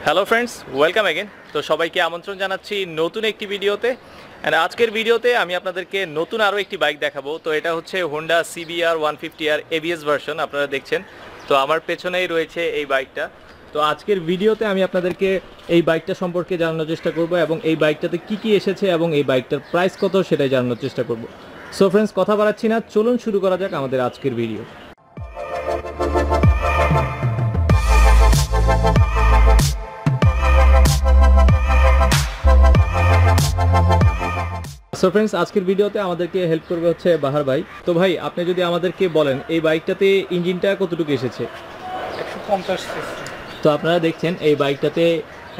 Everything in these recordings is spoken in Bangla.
Hello friends, welcome again. তো সবাইকে আমন্ত্রণ জানাচ্ছি নতুন একটি ভিডিওতে। অ্যান্ড আজকের ভিডিওতে আমি আপনাদেরকে নতুন আরও একটি বাইক দেখাবো। তো এটা হচ্ছে Honda CBR 150R ABS version, আপনারা দেখছেন। তো আমার পেছনেই রয়েছে এই বাইকটা। তো আজকের ভিডিওতে আমি আপনাদেরকে এই বাইকটা সম্পর্কে জানানোর চেষ্টা করব এবং এই বাইকটাতে কি কি এসেছে এবং এই বাইকটার প্রাইস কত সেটাই জানানোর চেষ্টা করব। সো ফ্রেন্ডস, কথা বাড়াচ্ছি না, চলুন শুরু করা যাক আমাদের আজকের ভিডিও। সো ফ্রেন্ডস, আজকের ভিডিওতে আমাদেরকে হেল্প করবে হচ্ছে বাহার ভাই। তো ভাই, আপনি যদি আমাদেরকে বলেন এই বাইকটাতে ইঞ্জিনটা কতটুকু এসেছে? 150 সিসি। তো আপনারা দেখছেন এই বাইকটাতে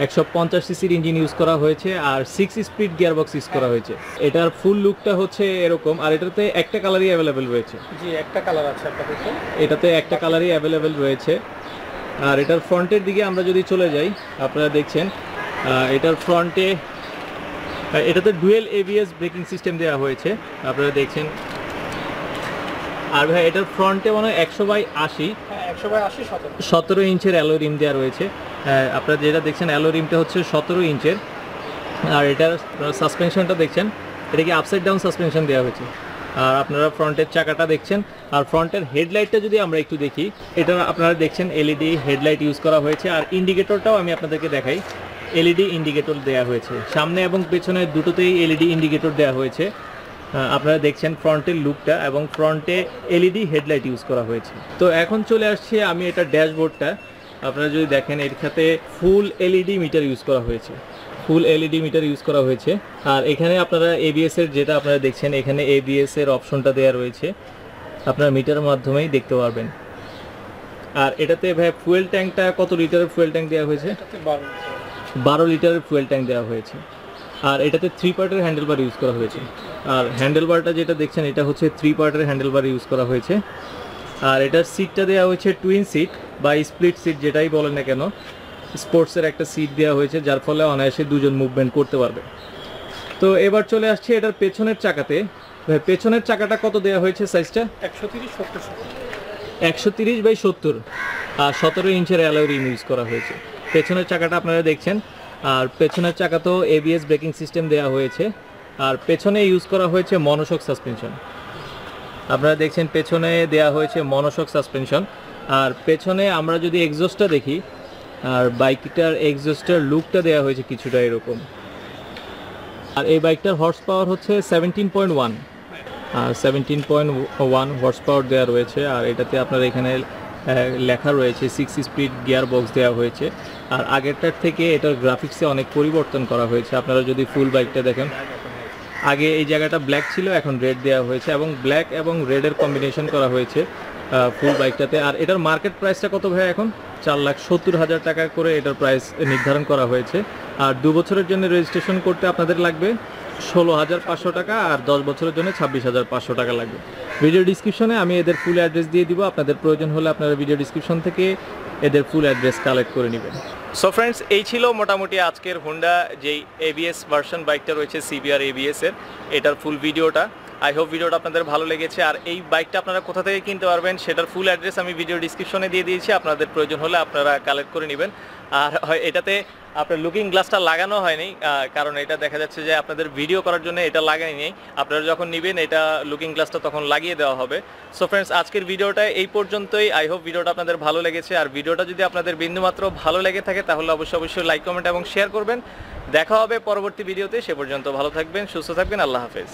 150 সিসির ইঞ্জিন ইউজ করা হয়েছে আর 6 স্পিড গিয়ারবক্স ইউজ করা হয়েছে। এটার ফুল লুকটা হচ্ছে এরকম, আর এটাতে একটা কালারই অ্যাভেলেবেল রয়েছে। জি, একটা কালার আছে আপনাদের। এটাতে একটা কালারই অ্যাভেলেবেল রয়েছে। আর এটার ফ্রন্টের দিকে আমরা যদি চলে যাই, আপনারা দেখছেন এটার ফ্রন্টে এটাতে ডুয়েল ABS ব্রেকিং সিস্টেম দেওয়া হয়েছে, আপনারা দেখছেন। আর ভাই এটার ফ্রন্টে মনে হয় 100/80 17 ইঞ্চের অ্যালো রিম দেওয়া রয়েছে। আপনারা যেটা দেখছেন অ্যালো রিমটা হচ্ছে 17 ইঞ্চের। আর এটার সাসপেনশনটা দেখছেন, এটা কি আপসাইড ডাউন সাসপেনশন দেওয়া হয়েছে। আর আপনারা ফ্রন্টের চাকাটা দেখছেন। আর ফ্রন্টের হেডলাইটটা যদি আমরা একটু দেখি, এটা আপনারা দেখছেন LED হেডলাইট ইউজ করা হয়েছে। আর ইন্ডিকেটরটাও আমি আপনাদেরকে দেখাই, LED ইন্ডিকেটর দেওয়া হয়েছে। সামনে এবং পেছনে দুটোতেই LED ইন্ডিকেটর দেওয়া হয়েছে। আপনারা দেখছেন ফ্রন্টের লুকটা, এবং ফ্রন্টে LED হেডলাইট ইউজ করা হয়েছে। তো এখন চলে আসছে আমি এটা ড্যাশবোর্ডটা। আপনারা যদি দেখেন, এর সাথে ফুল LED মিটার ইউজ করা হয়েছে, ফুল LED মিটার ইউজ করা হয়েছে। আর এখানে আপনারা ABS এর, যেটা আপনারা দেখছেন এখানে ABS এর অপশনটা দেওয়া রয়েছে, আপনারা মিটারের মাধ্যমেই দেখতে পারবেন। আর এটাতে ভাই ফুয়েল ট্যাঙ্কটা কত লিটারের ফুয়েল ট্যাঙ্ক দেওয়া হয়েছে? 12 লিটারের ফুয়েল ট্যাঙ্ক দেওয়া হয়েছে। আর এটাতে 3 পার্টের হ্যান্ডেলবার ইউজ করা হয়েছে। আর হ্যান্ডেলবারটা যেটা দেখছেন এটা হচ্ছে 3 পার্টের হ্যান্ডেলবার ইউজ করা হয়েছে। আর এটার সিটটা দেওয়া হয়েছে টুইন সিট বা স্প্লিট সিট, যেটাই বলেন না কেন, স্পোর্টসের একটা সিট দেওয়া হয়েছে, যার ফলে অনায়াসে দুজন মুভমেন্ট করতে পারবে। তো এবার চলে আসছে এটার পেছনের চাকাতে। পেছনের চাকাটা কত দেওয়া হয়েছে সাইজটা? 130/70 আর 17 ইঞ্চের অ্যালয় রিম ইউজ করা হয়েছে। পেছনের চাকাটা আপনারা দেখছেন। আর পেছনের চাকাতেও ABS ব্রেকিং সিস্টেম দেওয়া হয়েছে। আর পেছনে ইউজ করা হয়েছে মনোশক সাসপেনশন, আপনারা দেখছেন পেছনে দেওয়া হয়েছে মনোশক সাসপেনশন। আর পেছনে আমরা যদি এক্সজস্টটা দেখি, আর বাইকটার এক্সজস্টের লুকটা দেওয়া হয়েছে কিছুটা এরকম। আর এই বাইকটার হর্স পাওয়ার হচ্ছে 17.1, আর 17.1 হর্স পাওয়ার দেওয়া রয়েছে। আর এটাতে আপনার এখানে লেখা রয়েছে 6 স্পিড গিয়ার বক্স দেওয়া হয়েছে। আর আগেরটার থেকে এটার গ্রাফিক্সে অনেক পরিবর্তন করা হয়েছে। আপনারা যদি ফুল বাইকটা দেখেন, আগে এই জায়গাটা ব্ল্যাক ছিল, এখন রেড দেওয়া হয়েছে, এবং ব্ল্যাক এবং রেডের কম্বিনেশন করা হয়েছে ফুল বাইকটাতে। আর এটার মার্কেট প্রাইসটা কত ভাই? এখন 4,70,000 টাকা করে এটার প্রাইস নির্ধারণ করা হয়েছে। আর 2 বছরের জন্য রেজিস্ট্রেশন করতে আপনাদের লাগবে 16,500 টাকা, আর 10 বছরের জন্য 26,500 টাকা লাগবে। ভিডিও ডিসক্রিপশনে আমি এদের ফুল অ্যাড্রেস দিয়ে দিব, আপনাদের প্রয়োজন হলে আপনারা ভিডিও ডিসক্রিপশন থেকে এদের ফুল অ্যাড্রেস কালেক্ট করে নেবেন। সো ফ্রেন্ডস, এই ছিল মোটামুটি আজকের হোন্ডা যেই ABS ভার্সন বাইকটা রয়েছে CBR ABS এর, এটার ফুল ভিডিওটা। আই হোপ ভিডিওটা আপনাদের ভালো লেগেছে। আর এই বাইকটা আপনারা কোথা থেকে কিনতে পারবেন সেটার ফুল অ্যাড্রেস আমি ভিডিও ডিসক্রিপশনে দিয়ে দিয়েছি, আপনাদের প্রয়োজন হলে আপনারা কালেক্ট করে নেবেন। আর এটাতে আপনার লুকিং গ্লাসটা লাগানো হয়নি, কারণ এটা দেখা যাচ্ছে যে আপনাদের ভিডিও করার জন্য এটা লাগানো নেই। আপনারা যখন নেবেন এটা লুকিং গ্লাসটা তখন লাগিয়ে দেওয়া হবে। সো ফ্রেন্ডস, আজকের ভিডিওটা এই পর্যন্তই। আই হোপ ভিডিওটা আপনাদের ভালো লেগেছে। আর ভিডিওটা যদি আপনাদের বিন্দুমাত্র ভালো লেগে থাকে তাহলে অবশ্যই লাইক, কমেন্ট এবং শেয়ার করবেন। দেখা হবে পরবর্তী ভিডিওতে। সে পর্যন্ত ভালো থাকবেন, সুস্থ থাকবেন। আল্লাহ হাফেজ।